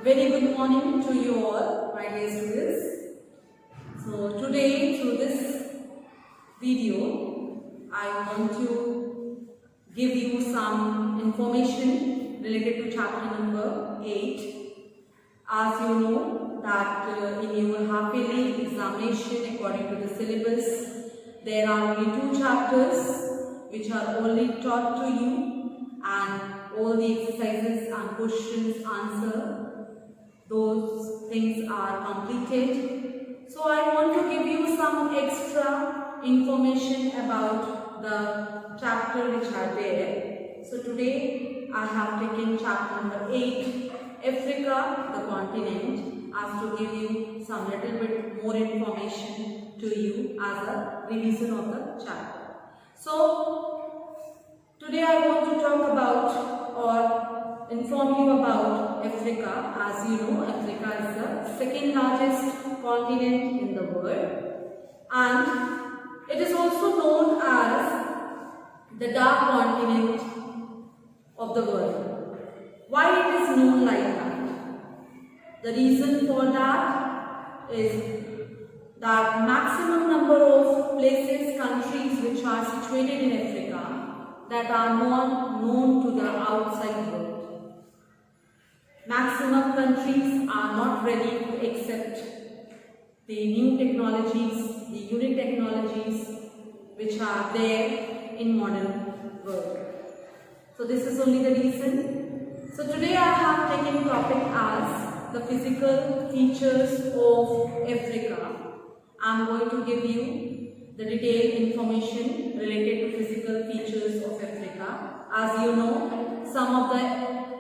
Very good morning to you all, my dear students. So today through this video, I want to give you some information related to chapter number 8. As you know that in your half-yearly examination according to the syllabus, there are only 2 chapters which are only taught to you, and all the exercises and questions answered. Those things are completed. So I want to give you some extra information about the chapter which are there. So today I have taken chapter number 8, Africa, the continent, as to give you some little bit more information to you as a revision of the chapter. So today I want to talk about or inform you about Africa. As you know, Africa is the second largest continent in the world, and it is also known as the dark continent of the world. Why it is known like that? The reason for that is that maximum number of places, countries which are situated in Africa that are not known to the outside world. Maximum countries are not ready to accept the new technologies, the unique technologies which are there in modern world. So this is only the reason. So today I have taken the topic as the physical features of Africa. I am going to give you the detailed information related to physical features of Africa. As you know, some of the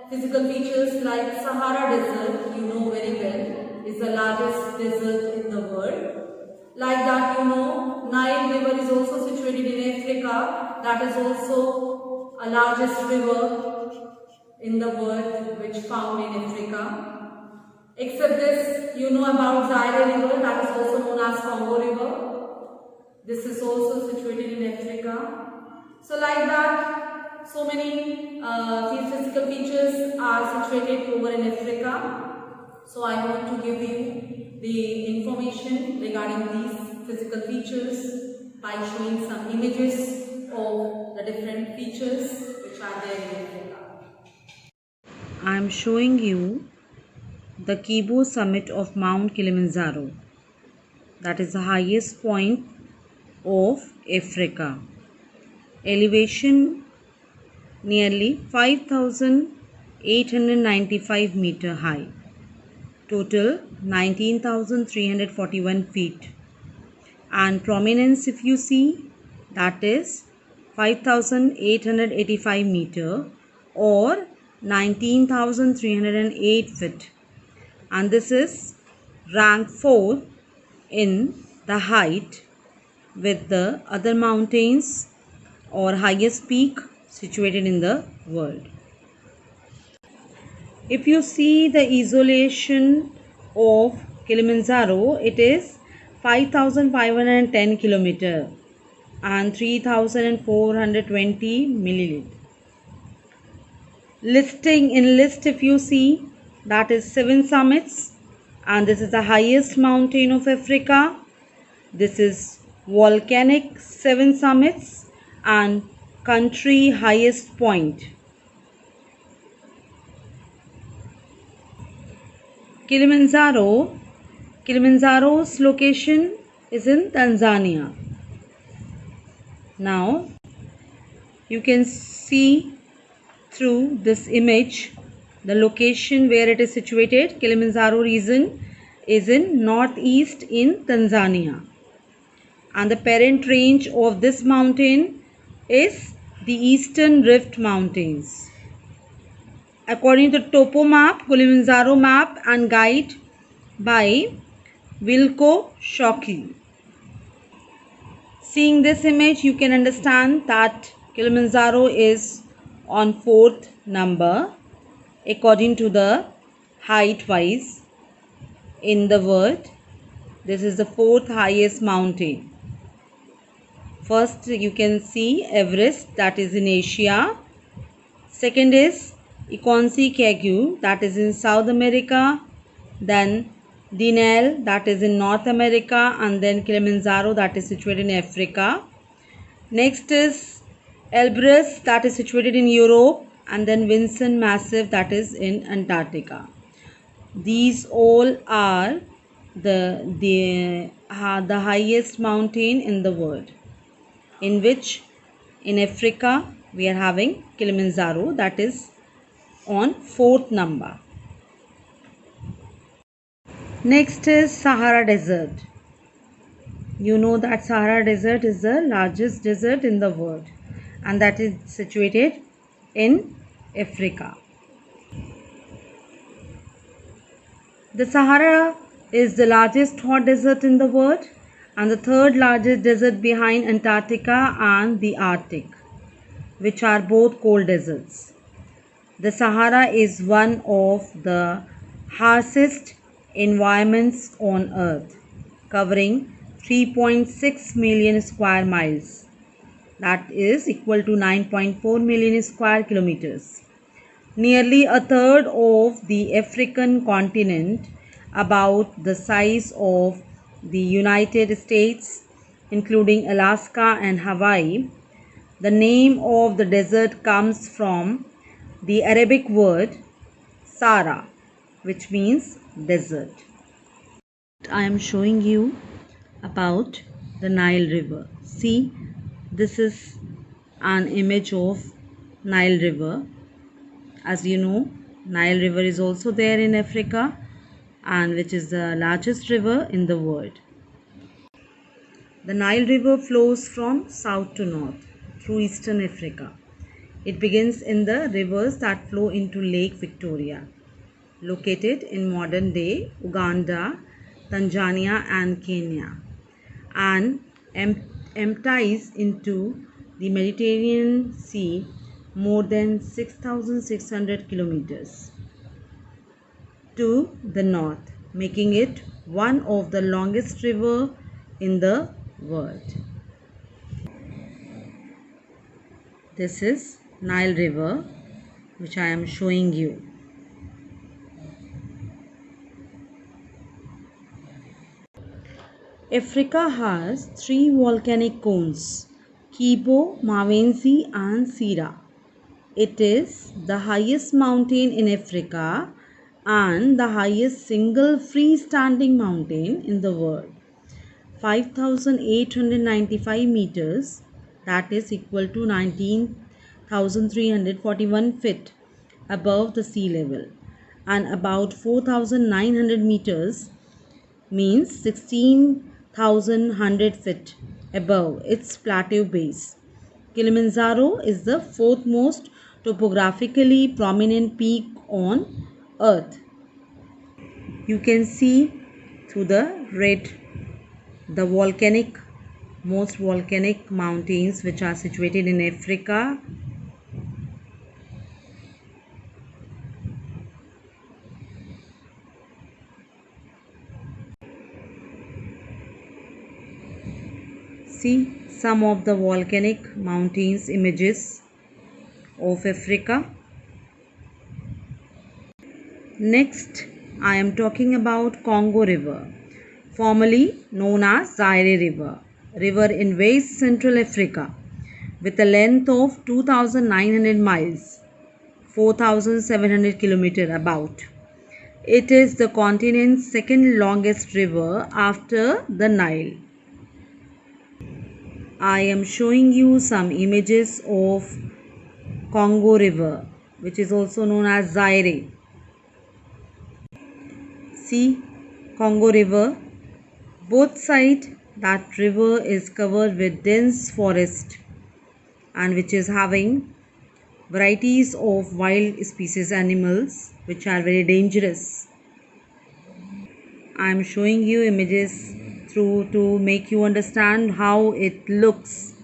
physical features like Sahara Desert, you know very well, is the largest desert in the world. Like that, you know, Nile River is also situated in Africa. That is also a largest river in the world which found in Africa. Except this, you know about Zaire River, that is also known as Congo River. This is also situated in Africa. So like that, so many physical features are situated over in Africa. So I want to give you the information regarding these physical features by showing some images of the different features which are there in Africa. I am showing you the Kibo summit of Mount Kilimanjaro. That is the highest point of Africa. Elevation nearly 5,895 meter high. Total 19,341 feet. And prominence, if you see, that is 5,885 meter or 19,308 feet. And this is ranked 4th in the height with the other mountains or highest peak situated in the world. If you see the isolation of Kilimanjaro, it is 5,510 kilometer and 3,420 milliliter. Listing in list, if you see, that is 7 summits, and this is the highest mountain of Africa. This is volcanic 7 summits and country highest point. Kilimanjaro's location is in Tanzania. Now you can see through this image the location where it is situated. Kilimanjaro region is in northeast in Tanzania, and the parent range of this mountain is the Eastern Rift Mountains. According to Topo Map, Kilimanjaro Map and Guide by Wilco Shockey. Seeing this image, you can understand that Kilimanjaro is on 4th number according to the height wise in the world. This is the 4th highest mountain. First you can see Everest, that is in Asia. Second is Iconsi that is in South America, then Dinel that is in North America, and then Kilimanjaro that is situated in Africa. Next is Elbrus that is situated in Europe, and then Vinson Massif that is in Antarctica. These all are the highest mountain in the world, in which in Africa we are having Kilimanjaro that is on 4th number. Next is Sahara Desert. You know that Sahara Desert is the largest desert in the world, and that is situated in Africa. The Sahara is the largest hot desert in the world and the third largest desert behind Antarctica and the Arctic, which are both cold deserts. The Sahara is one of the harshest environments on earth, covering 3.6 million square miles, that is equal to 9.4 million square kilometers. Nearly a third of the African continent, about the size of the United States, including Alaska and Hawaii. The name of the desert comes from the Arabic word Sahara, which means desert. I am showing you about the Nile River. See, this is an image of Nile River. As you know, Nile River is also there in Africa, and which is the largest river in the world. The Nile River flows from south to north through eastern Africa. It begins in the rivers that flow into Lake Victoria, located in modern day Uganda, Tanzania and Kenya, and empties into the Mediterranean Sea more than 6,600 kilometers to the north, making it one of the longest rivers in the world. This is Nile River, which I am showing you. Africa has three volcanic cones, Kibo, Mawenzi and Sira. It is the highest mountain in Africa and the highest single freestanding mountain in the world. 5,895 meters, that is equal to 19,341 feet above the sea level, and about 4,900 meters means 16,100 feet above its plateau base. Kilimanjaro is the fourth most topographically prominent peak on earth. You can see through the red the most volcanic mountains which are situated in Africa. See some of the volcanic mountains images of Africa. Next, I am talking about Congo River, formerly known as Zaire River, river in West Central Africa with a length of 2,900 miles, 4,700 kilometers about. It is the continent's second longest river after the Nile. I am showing you some images of Congo River, which is also known as Zaire. See Congo River. Both sides that river is covered with dense forest and which is having varieties of wild species animals which are very dangerous. I am showing you images through to make you understand how it looks